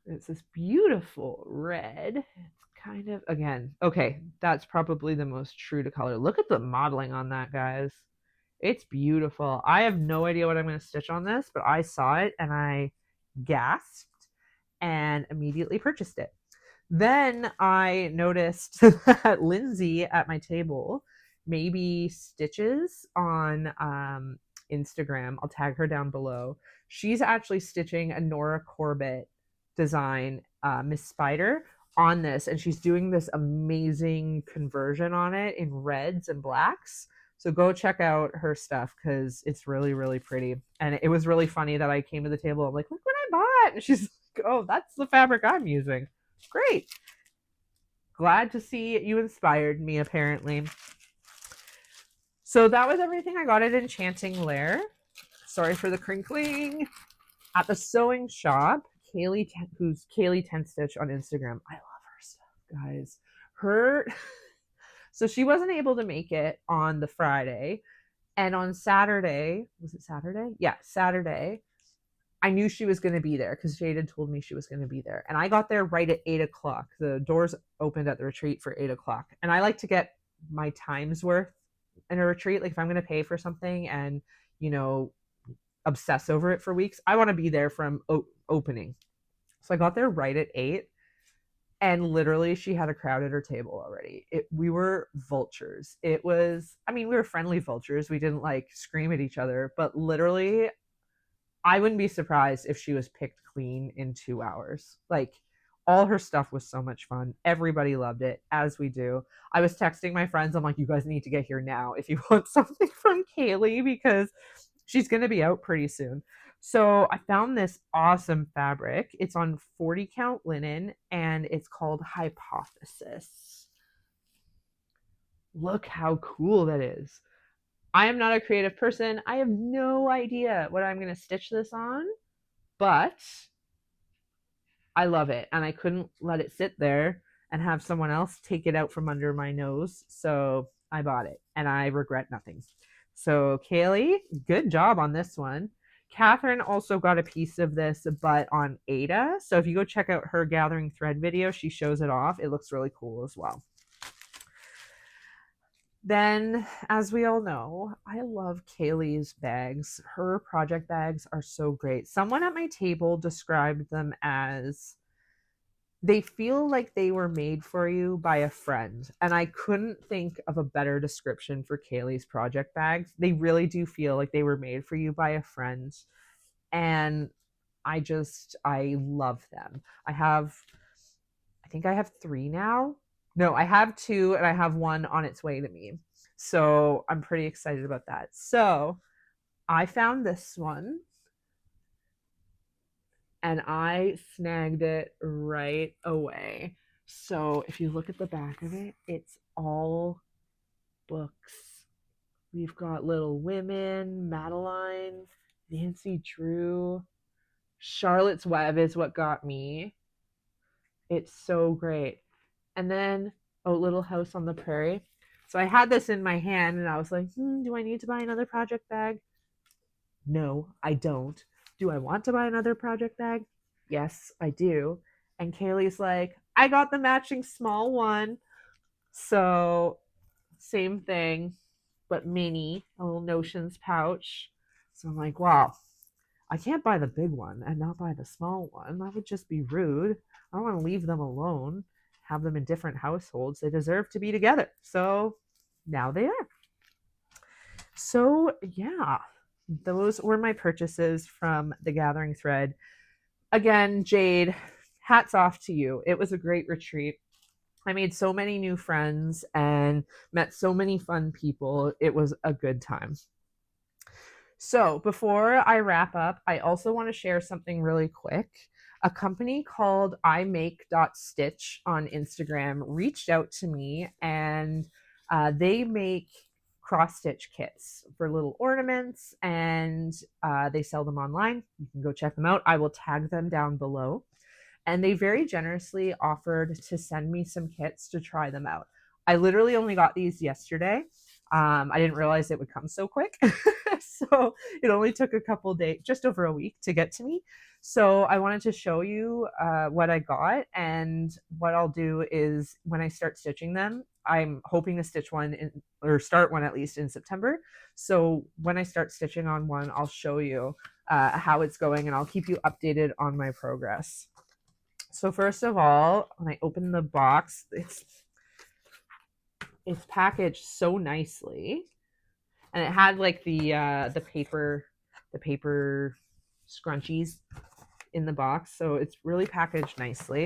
It's this beautiful red. It's kind of, again, okay, that's probably the most true to color. Look at the modeling on that, guys. It's beautiful. I have no idea what I'm going to stitch on this, but I saw it and I gasped and immediately purchased it. Then I noticed that Lindsay at my table maybe stitches on Instagram. I'll tag her down below. She's actually stitching a Nora Corbett design, Miss Spider, on this, and she's doing this amazing conversion on it in reds and blacks. So go check out her stuff because it's really, really pretty. And it was really funny that I came to the table. I'm like, look what I bought. And she's like, oh, that's the fabric I'm using. Great. Glad to see you inspired me, apparently. So that was everything I got at Enchanting Lair. Sorry for the crinkling. At the sewing shop, Kaylee, who's Kaylee 10 Stitch on Instagram. I love her stuff, guys. So she wasn't able to make it on the Friday. And on Saturday, was it Saturday? Yeah, Saturday. I knew she was going to be there because Jade had told me she was going to be there. And I got there right at 8 o'clock. The doors opened at the retreat for 8 o'clock. And I like to get my time's worth in a retreat. Like if I'm going to pay for something and, you know, obsess over it for weeks, I want to be there from opening. So I got there right at 8. And literally she had a crowd at her table already. We were vultures. It was, I mean, we were friendly vultures. We didn't like scream at each other, but literally I wouldn't be surprised if she was picked clean in 2 hours. Like, all her stuff was so much fun. Everybody loved it, as we do. I was texting my friends. I'm like, you guys need to get here now if you want something from Kaylee, because she's going to be out pretty soon. So I found this awesome fabric. It's on 40 count linen and it's called Hypothesis. Look how cool that is. I am not a creative person. I have no idea what I'm going to stitch this on, but I love it. And I couldn't let it sit there and have someone else take it out from under my nose. So I bought it and I regret nothing. So Kaylee, good job on this one. Catherine also got a piece of this, but on Ada. So if you go check out her gathering thread video, she shows it off. It looks really cool as well. Then, as we all know, I love Kaylee's bags. Her project bags are so great. Someone at my table described them as they feel like they were made for you by a friend. And I couldn't think of a better description for Kaylee's project bags. They really do feel like they were made for you by a friend. And I love them. I think I have 3 now. No, I have 2 and I have 1 on its way to me. So I'm pretty excited about that. So I found this one and I snagged it right away. So if you look at the back of it, it's all books. We've got Little Women, Madeline, Nancy Drew. Charlotte's Web is what got me. It's so great. And then, Little House on the Prairie. So I had this in my hand and I was like, do I need to buy another project bag? No, I don't. Do I want to buy another project bag? Yes, I do. And Kaylee's like, I got the matching small one. So same thing, but mini, a little Notions pouch. So I'm like, wow, I can't buy the big one and not buy the small one. That would just be rude. I don't want to leave them alone, have them in different households. They deserve to be together. So now they are. So yeah, those were my purchases from the Gathering Thread. Again, Jade, hats off to you. It was a great retreat. I made so many new friends and met so many fun people. It was a good time. So before I wrap up, I also want to share something really quick. A company called imake.stitch on Instagram reached out to me, and they make cross stitch kits for little ornaments, and they sell them online. You can go check them out. I will tag them down below. And they very generously offered to send me some kits to try them out. I literally only got these yesterday. I didn't realize it would come so quick. So it only took a couple days, just over a week to get to me. So I wanted to show you what I got, and what I'll do is when I start stitching them, I'm hoping to stitch one or start one at least in September. So when I start stitching on one, I'll show you how it's going, and I'll keep you updated on my progress. So first of all, when I open the box, it's packaged so nicely, and it had like the paper scrunchies in the box, so it's really packaged nicely.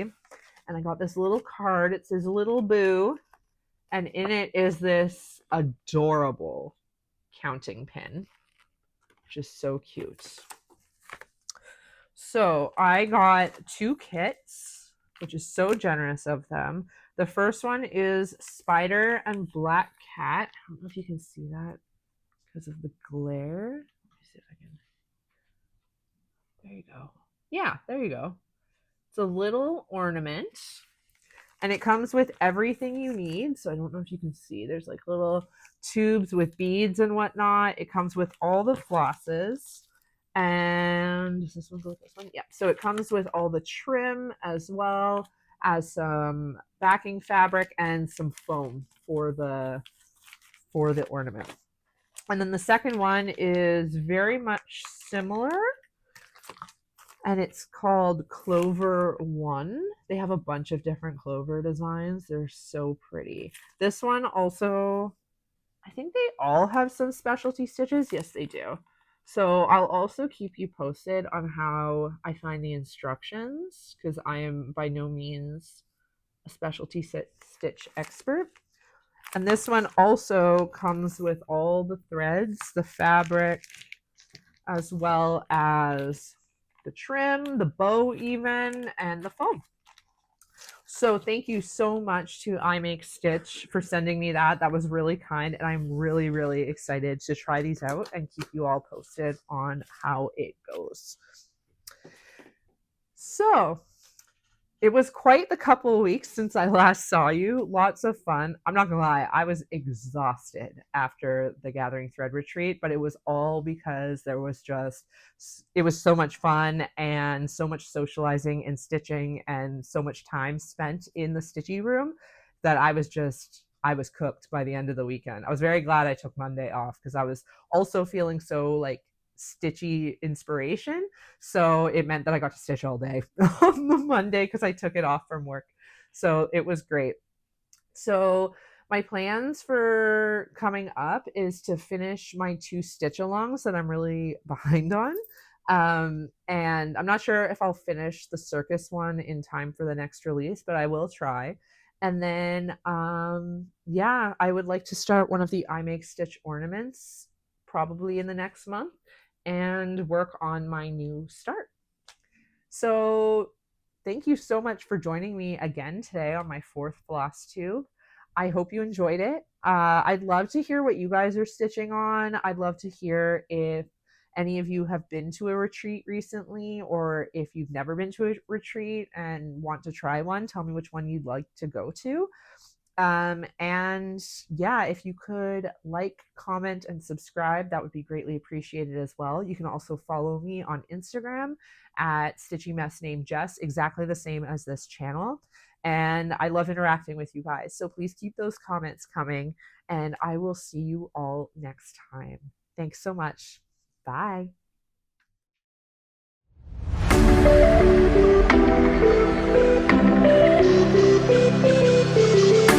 And I got this little card. It says "Little Boo," and in it is this adorable counting pin, which is so cute. So I got 2 kits, which is so generous of them. The first one is Spider and Black Cat. I don't know if you can see that because of the glare. Let me see if I can. There you go. Yeah, there you go. It's a little ornament, and it comes with everything you need. So I don't know if you can see. There's like little tubes with beads and whatnot. It comes with all the flosses. And does this one go with this one? Yeah. So it comes with all the trim as well as some backing fabric and some foam for the ornament. And then the second one is very much similar. and it's called Clover One. They have a bunch of different clover designs. They're so pretty. This one also, I think they all have some specialty stitches. Yes, they do. So I'll also keep you posted on how I find the instructions, because I am by no means a specialty stitch expert. And this one also comes with all the threads, the fabric, as well as the trim, the bow even, and the foam. So thank you so much to I Make Stitch for sending me that. That was really kind, and I'm really, really excited to try these out and keep you all posted on how it goes. So it was quite the couple of weeks since I last saw you. Lots of fun. I'm not gonna lie, I was exhausted after the Gathering Thread retreat, but it was all because it was so much fun and so much socializing and stitching and so much time spent in the stitchy room that I was cooked by the end of the weekend. I was very glad I took Monday off because I was also feeling so like stitchy inspiration, so it meant that I got to stitch all day on the Monday because I took it off from work. So it was great. So my plans for coming up is to finish my 2 stitch alongs that I'm really behind on, and I'm not sure if I'll finish the circus one in time for the next release, but I will try. And then yeah, I would like to start one of the I Make Stitch ornaments probably in the next month and work on my new start. So thank you so much for joining me again today on my 4th Flosstube. I hope you enjoyed it. I'd love to hear what you guys are stitching on. I'd love to hear if any of you have been to a retreat recently, or if you've never been to a retreat and want to try one, tell me which one you'd like to go to. And yeah, if you could like, comment, and subscribe, that would be greatly appreciated as well. You can also follow me on Instagram at Stitchy Mess Named Jess, exactly the same as this channel. And I love interacting with you guys. So please keep those comments coming, and I will see you all next time. Thanks so much. Bye.